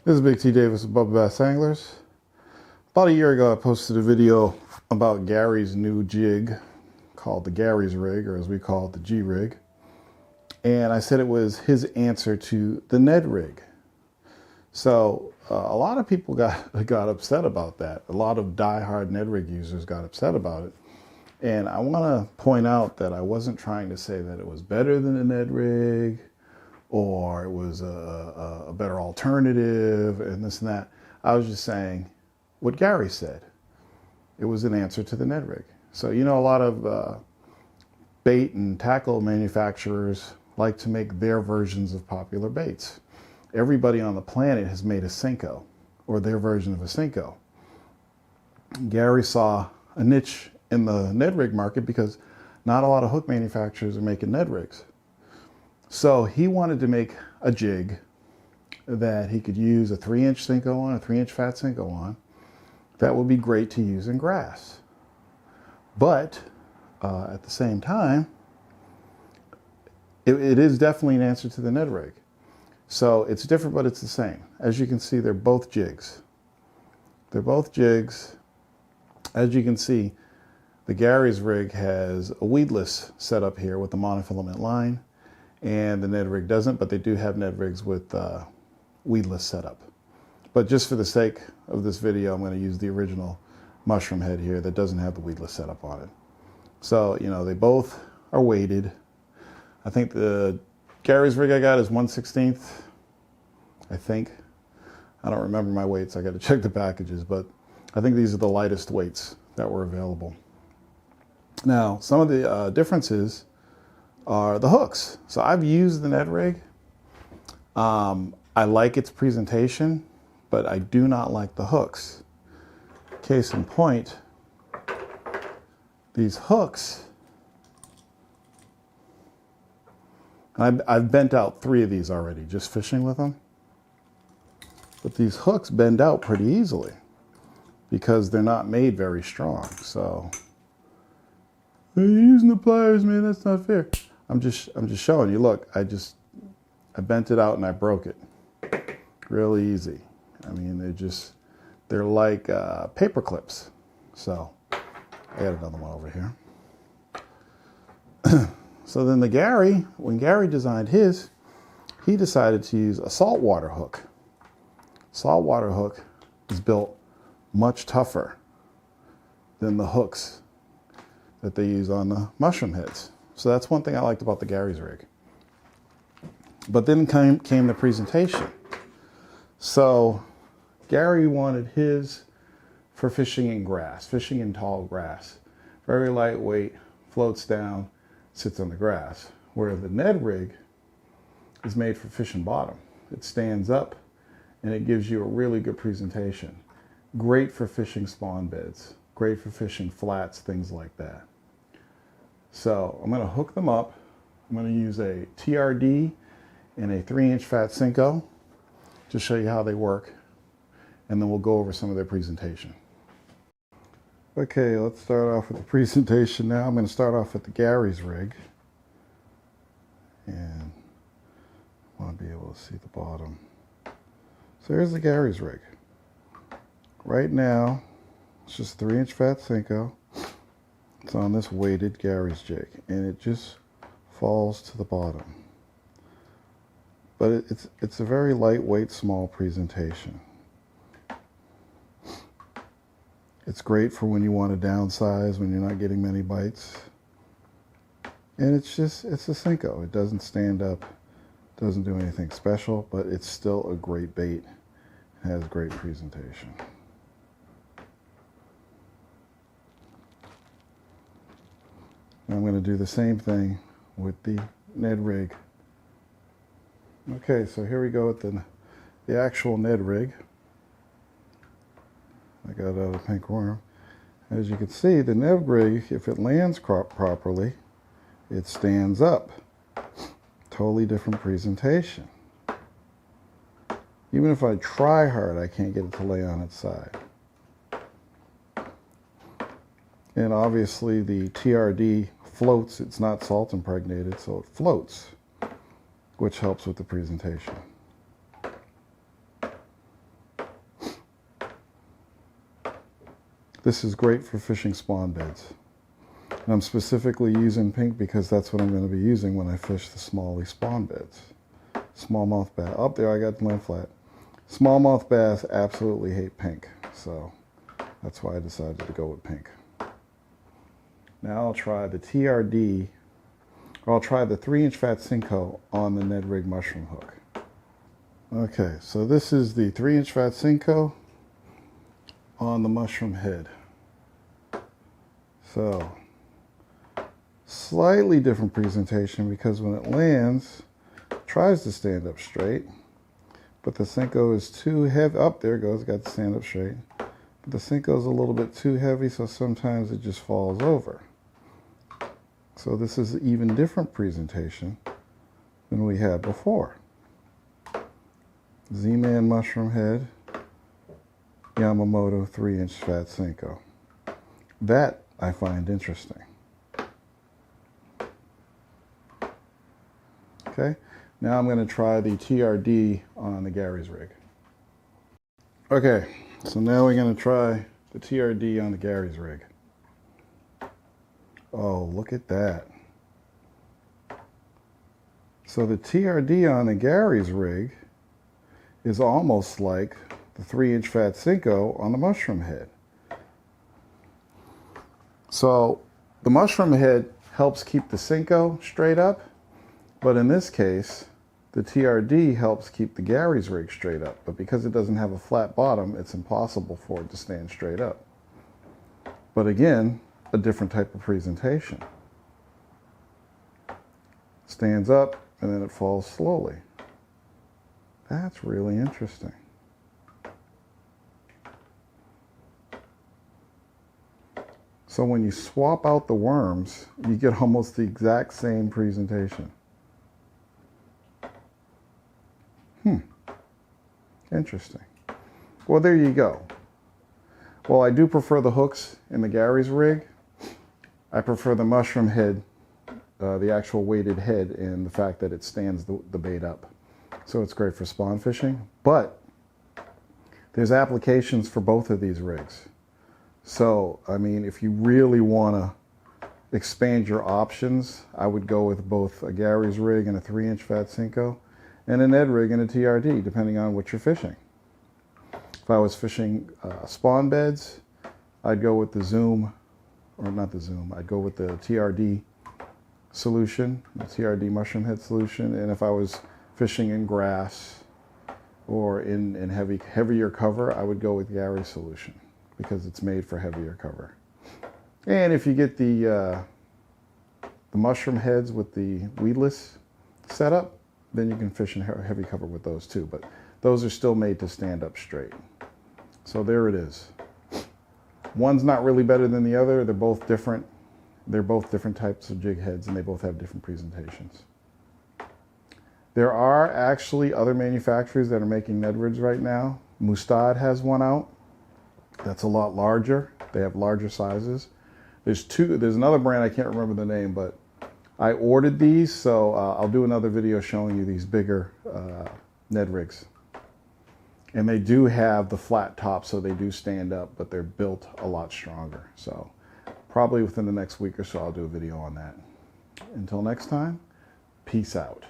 This is Big T Davis with Bubba Bass Anglers. About a year ago, I posted a video about Gary's new jig called the Gary's rig, or as we call it, the G rig. And I said it was his answer to the Ned rig. So a lot of people got upset about that. A lot of die-hard Ned rig users got upset about it. And I want to point out that I wasn't trying to say that it was better than the Ned rig, or it was a better alternative and this and that. I was just saying what Gary said. It was an answer to the Ned rig. So, you know, a lot of bait and tackle manufacturers like to make their versions of popular baits. Everybody on the planet has made a Cinco, or their version of a Cinco. Gary saw a niche in the Ned rig market because not a lot of hook manufacturers are making Ned rigs. So he wanted to make a jig that he could use a 3-inch Cinco on, a 3-inch Phat Cinco on. That would be great to use in grass. But at the same time, it is definitely an answer to the Ned rig. So it's different, but it's the same. As you can see, they're both jigs. They're both jigs. As you can see, the Gary's rig has a weedless setup here with the monofilament line, and the Ned rig doesn't, but they do have Ned rigs with weedless setup. But just for the sake of this video, I'm going to use the original mushroom head here that doesn't have the weedless setup on it. So, you know, they both are weighted. I think the Gary's rig I got is 1/16, I think. I don't remember my weights. I got to check the packages, but I think these are the lightest weights that were available. Now, some of the differences are the hooks. So I've used the Ned rig. I like its presentation, but I do not like the hooks. Case in point, these hooks, I've bent out 3 of these already just fishing with them. But these hooks bend out pretty easily because they're not made very strong. So you're using the pliers, man, that's not fair. I'm just showing you. Look, I I bent it out and I broke it. Really easy. I mean, they're like paper clips. So I got another one over here. So then when Gary designed his, he decided to use a saltwater hook. Saltwater hook is built much tougher than the hooks that they use on the mushroom heads. So that's one thing I liked about the Gary's rig. But then came the presentation. So Gary wanted his for fishing in grass, fishing in tall grass. Very lightweight, floats down, sits on the grass. Where the Ned rig is made for fishing bottom. It stands up and it gives you a really good presentation. Great for fishing spawn beds. Great for fishing flats, things like that. So I'm going to hook them up. I'm going to use a TRD and a 3-inch Phat Cinco to show you how they work, and then we'll go over some of their presentation. Okay, let's start off with the presentation now. I'm going to start off with the Gary's rig, and I want to be able to see the bottom. So here's the Gary's rig. Right now, it's just a 3-inch Phat Cinco. It's on this weighted Gary's jig, and it just falls to the bottom. But it's a very lightweight, small presentation. It's great for when you want to downsize, when you're not getting many bites. And it's a Cinco. It doesn't stand up, doesn't do anything special, but it's still a great bait. It has great presentation. I'm going to do the same thing with the Ned rig. Okay, so here we go with the actual Ned rig. I got out a pink worm. As you can see, the Ned rig, if it lands properly, it stands up. Totally different presentation. Even if I try hard, I can't get it to lay on its side. And obviously the TRD floats. It's not salt impregnated, so it floats, which helps with the presentation. This is great for fishing spawn beds. And I'm specifically using pink because that's what I'm going to be using when I fish the smallie spawn beds. Smallmouth bass. Up there I got the land flat. Smallmouth bass absolutely hate pink. So that's why I decided to go with pink. Now I'll try the TRD, or I'll try the 3-inch Phat Cinco on the Ned Rig mushroom hook. Okay, so this is the 3-inch Phat Cinco on the mushroom head. So, slightly different presentation because when it lands, it tries to stand up straight, but the Cinco is too heavy. Up there it goes, got to stand up straight. But the Cinco is a little bit too heavy, so sometimes it just falls over. So this is an even different presentation than we had before. Z-Man mushroom head, Yamamoto 3-inch Phat Cinco. That I find interesting. Okay, now I'm going to try the TRD on the Gary's rig. Okay, so now we're going to try the TRD on the Gary's rig. Oh, look at that. So the TRD on the Gary's rig is almost like the 3-inch Phat Cinco on the mushroom head. So the mushroom head helps keep the Cinco straight up, but in this case, the TRD helps keep the Gary's rig straight up. But because it doesn't have a flat bottom, it's impossible for it to stand straight up. But again, a different type of presentation. Stands up and then it falls slowly. That's really interesting. So when you swap out the worms, you get almost the exact same presentation. Interesting. Well, there you go. Well, I do prefer the hooks in the Gary's rig. I prefer the mushroom head, the actual weighted head, and the fact that it stands the bait up. So it's great for spawn fishing, but there's applications for both of these rigs. So, I mean, if you really want to expand your options, I would go with both a Gary's rig and a 3-inch Phat Cinco, and a Ned rig and a TRD, depending on what you're fishing. If I was fishing spawn beds, I'd go with the Zoom, or not the Zoom, I'd go with the TRD solution, the TRD mushroom head solution. And if I was fishing in grass or in heavier cover, I would go with Gary's solution because it's made for heavier cover. And if you get the mushroom heads with the weedless setup, then you can fish in heavy cover with those too. But those are still made to stand up straight. So there it is. One's not really better than the other. They're both different. They're both different types of jig heads, and they both have different presentations. There are actually other manufacturers that are making Ned rigs right now. Mustad has one out that's a lot larger. They have larger sizes. There's another brand, I can't remember the name, but I ordered these, so I'll do another video showing you these bigger Ned rigs. And they do have the flat top, so they do stand up, but they're built a lot stronger. So probably within the next week or so, I'll do a video on that. Until next time, peace out.